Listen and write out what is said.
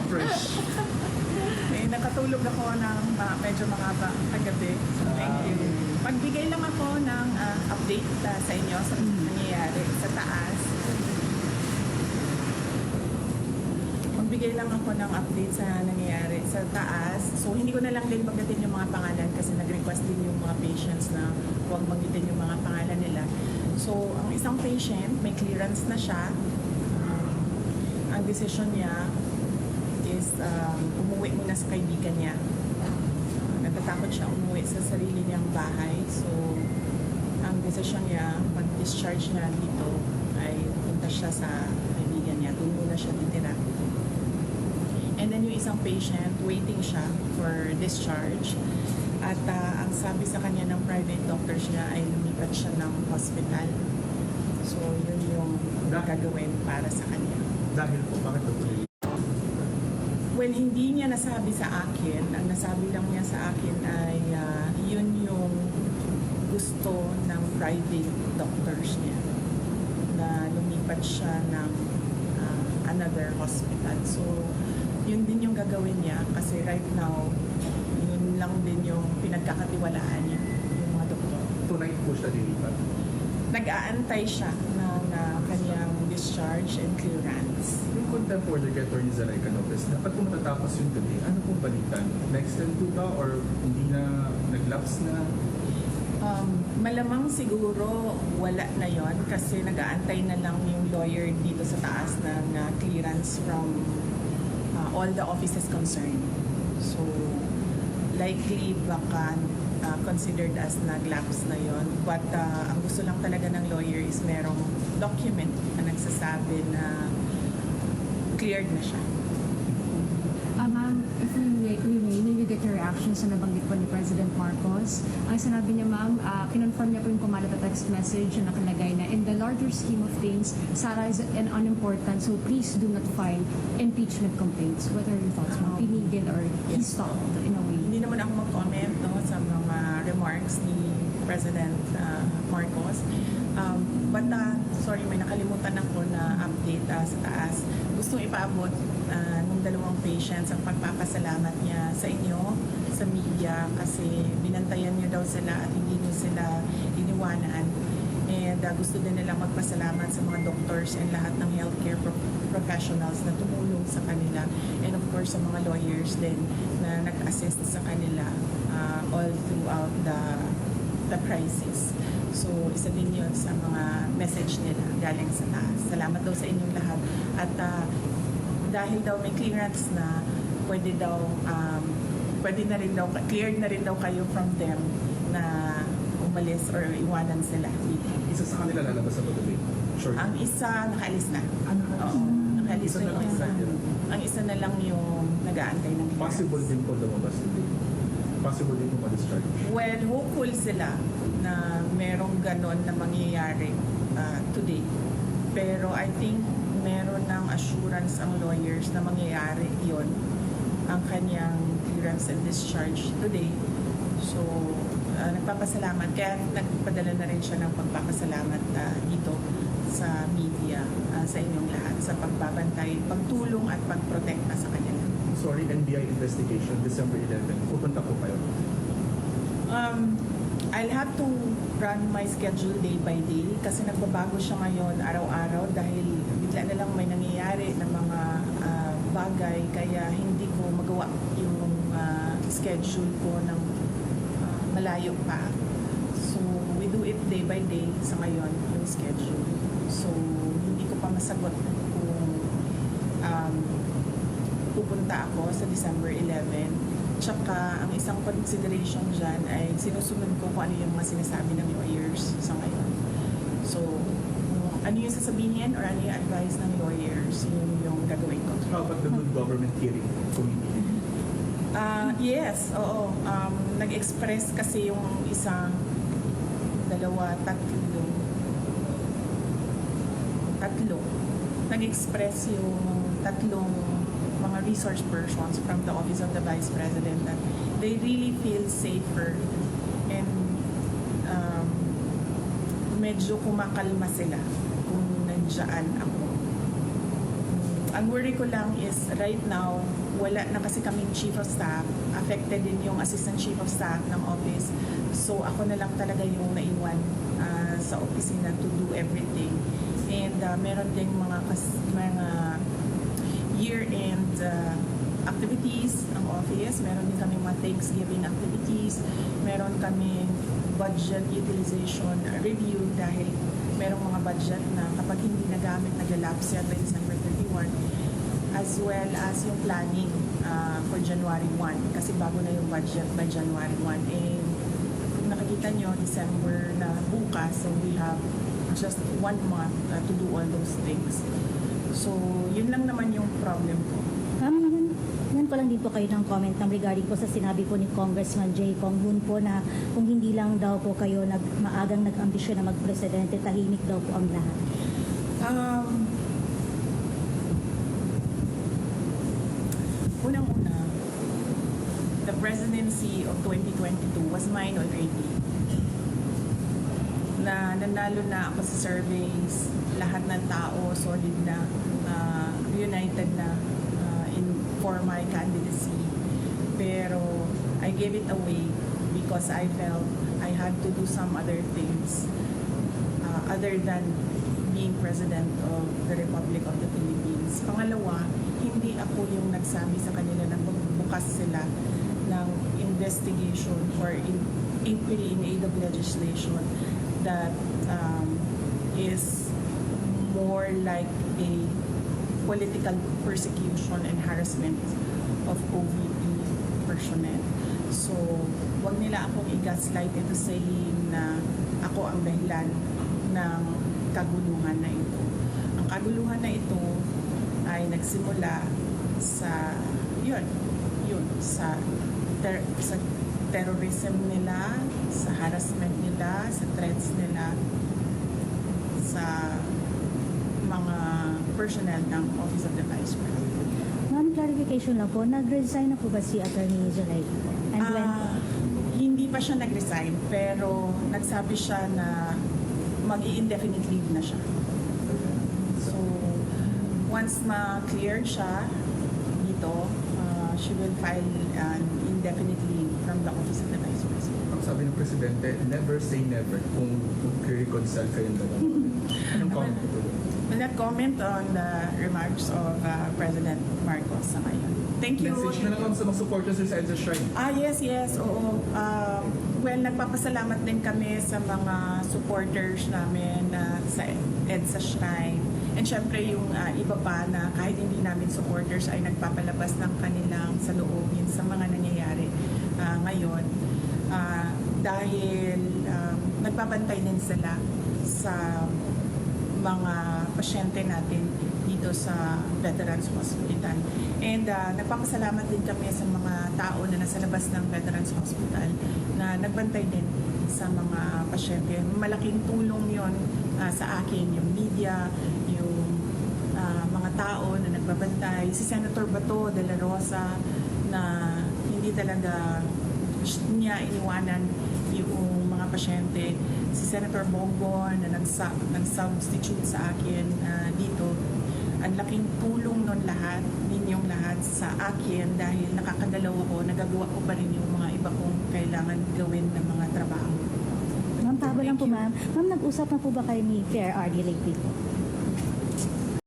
Fresh. Nakatulog ako ng medyo mahaba kagabi. So, thank you. Pagbigay lang ako ng update sa inyo sa nangyayari sa taas. Magbigay lang ako ng update sa nangyayari sa taas. So, hindi ko na lang din banggitin yung mga pangalan kasi nag-request din yung mga patients na huwag banggitin yung mga pangalan nila. So, ang isang patient, may clearance na siya. Ang decision niya is umuwi muna sa kaibigan niya. Natatakot siya umuwi sa sarili niyang bahay. So, ang decision niya, pag-discharge niya dito, ay punta siya sa kaibigan niya. Doon muna siya titira. And then yung isang patient, waiting siya for discharge. At ang sabi sa kanya ng private doctors niya ay lumipat siya ng hospital. So, yun yung gagawin para sa kanya. Dahil po, bakit natuloy? Well, hindi niya nasabi sa akin. Ang nasabi lang niya sa akin ay yun yung gusto ng private doctors niya na lumipat siya ng another hospital. So, yun din yung gagawin niya kasi right now, yun lang din yung pinagkakatiwalaan niya, yung mga doktor. Tunay po siya dilipat. Nag-aantay siya ng kanyang discharge and clearance. Yung contempt order kay Atty. Zalaika Lopez, dapat kung matatapos yung gabi, ano pong balitan? Na-extend po ba or hindi na nag-lapse na? Malamang siguro wala na yon kasi nag-aantay na lang yung lawyer dito sa taas ng clearance from all the offices concerned. So, likely baka considered as nag-lapse na yon. But ang gusto lang talaga ng lawyer is merong document na nagsasabi na cleared na siya. Ma'am, if we may get your reaction sa nabanggit po ni President Marcos. Ang sinabi niya, ma'am, kinonfirm niya po yung kumalat na text message na nakalagay na in the larger scheme of things, Sara is an unimportant, so please do not file impeachment complaints. What are your thoughts, ma'am? Pinigil or he stopped in a way? Hindi naman ako mag-comment sa mga remarks ni President Marcos. But sorry, may nakalimutan ako na update sa taas. Gustong ipaabot ng dalawang patients ang pagpapasalamat niya sa inyo, sa media, kasi binantayan niyo daw sila at hindi niyo sila iniwanan. And gusto din nila magpasalamat sa mga doctors and lahat ng healthcare professionals na tumulong sa kanila. And of course, sa mga lawyers din na nag-assist sa kanila all throughout the crisis. So, isa din yun sa mga message nila galing sa taas. Salamat daw sa inyong lahat. At dahil daw may clearance na, pwede na rin daw, cleared na rin daw kayo from them na umalis or iwanan sila dito. Isa sa kanila lalabas sa pag-gabi? Sure. Ang isa, nakaalis na. Oo, nakaalis Isa na na yung isa. lang. Ang isa na lang yung nag-aantay ng clearance. Possible din po lumabas today. Possible din po ma-discharge. Well, hopeful sila na merong ganon na mangyayari today. Pero I think meron ng assurance ang lawyers na mangyayari yon ang kanyang clearance and discharge today. So, nagpapasalamat. Kaya nagpadala na rin siya ng pagpapasalamat dito sa media, sa inyong lahat, sa pagbabantay, pagtulong at pagprotekta sa kanila. Sorry, NBI investigation, December 11. Pupunta po kayo. I'll have to run my schedule day by day kasi nagbabago siya ngayon araw-araw dahil bigla na lang may nangyayari na mga bagay kaya hindi ko magawa yung schedule ko ng malayo pa. So, we do it day by day sa ngayon, yung schedule. So, hindi ko pa masagot kung pupunta ako sa December 11. Tsaka, ang isang consideration dyan ay sinusunod ko kung ano yung mga sinasabi ng lawyers sa ngayon. So, ano yung sasabihin or ano yung advice ng lawyers, yun yung gagawin ko. How about the good government hearing committee? Yes, oo. Nag-express kasi yung isang, dalawa, tatlo. Nag-express yung tatlong mga resource persons from the Office of the Vice President that they really feel safer and medyo kumakalma sila kung nandiyan ako. Ang worry ko lang is right now, wala na kasi kaming chief of staff. Affected din yung assistant chief of staff ng office. So ako na lang talaga yung naiwan sa opisina to do everything. And meron ding mga year-end activities ang office. Meron din kami mga Thanksgiving activities. Meron kami budget utilization review dahil merong mga budget na kapag hindi nagamit, nag-lapse yan by December 31. As well as yung planning for January 1. Kasi bago na yung budget by January 1. And kung nakikita nyo, December na bukas, so we have just 1 month to do all those things. So, yun lang naman yung problem ko. Yan ko lang din po kayo ng comment regarding po sa sinabi po ni Congressman Jay Kong Hoon po na kung hindi lang daw po kayo maagang nag-ambisyon na mag-presidente, tahimik daw po ang lahat. Unang-una, the presidency of 2022 was mine already. Na nanalo na ako sa surveys, lahat ng tao solid na, united na for my candidacy. Pero I gave it away because I felt I had to do some other things other than being President of the Republic of the Philippines. Pangalawa, hindi ako yung nagsabi sa kanila na magbukas sila ng investigation or inquiry in aid of legislation that is more like a political persecution and harassment of OVP personnel. So, wag nila akong i-gaslight into saying na ako ang dahilan ng kaguluhan na ito. Ang kaguluhan na ito ay nagsimula sa sa terrorism nila, sa harassment nila, sa threats nila, sa mga personnel ng Office of the Vice President. Ma'am, clarification lang po, nag-resign na po ba si Attorney Zuleika? And when? Hindi pa siya nag-resign, pero nagsabi siya na mag-i-indefinite leave na siya. So, once ma-cleared siya dito, she will file an indefinite leave from the Office of the Vice President. Ang sabi ng Presidente, never say never kung i-reconcile kayong dalawa. Anong comment ko doon? Will not comment on the remarks of President Marcos sa ngayon. Thank you. Message na lang sa mga supporters sa EDSA Shrine. Yes, oo. Well, nagpapasalamat din kami sa mga supporters namin sa EDSA Shrine. And syempre yung iba pa na kahit hindi namin supporters ay nagpapalabas ng kanilang saloobin sa mga nangyayari ngayon. Dahil nagbabantay din sila sa mga pasyente natin dito sa Veterans Hospital. And nagpapasalamat din kami sa mga tao na nasa labas ng Veterans Hospital na nagbantay din sa mga pasyente. Malaking tulong yon sa akin, yung media, yung mga tao na nagbabantay. Si Senator Bato de la Rosa na hindi talaga niya iniwanan yung mga pasyente. Si Senator Bongbong na nag-substitute sa akin dito. Ang laking tulong nun lahat, ninyong lahat sa akin dahil nakakadalaw ako, nagagawa ko pa rin yung mga iba kong kailangan gawin ng mga trabaho. Ma'am, tabo lang po ma'am. Ma'am, nag-usap na po ba kayo ni Fair RD lately po?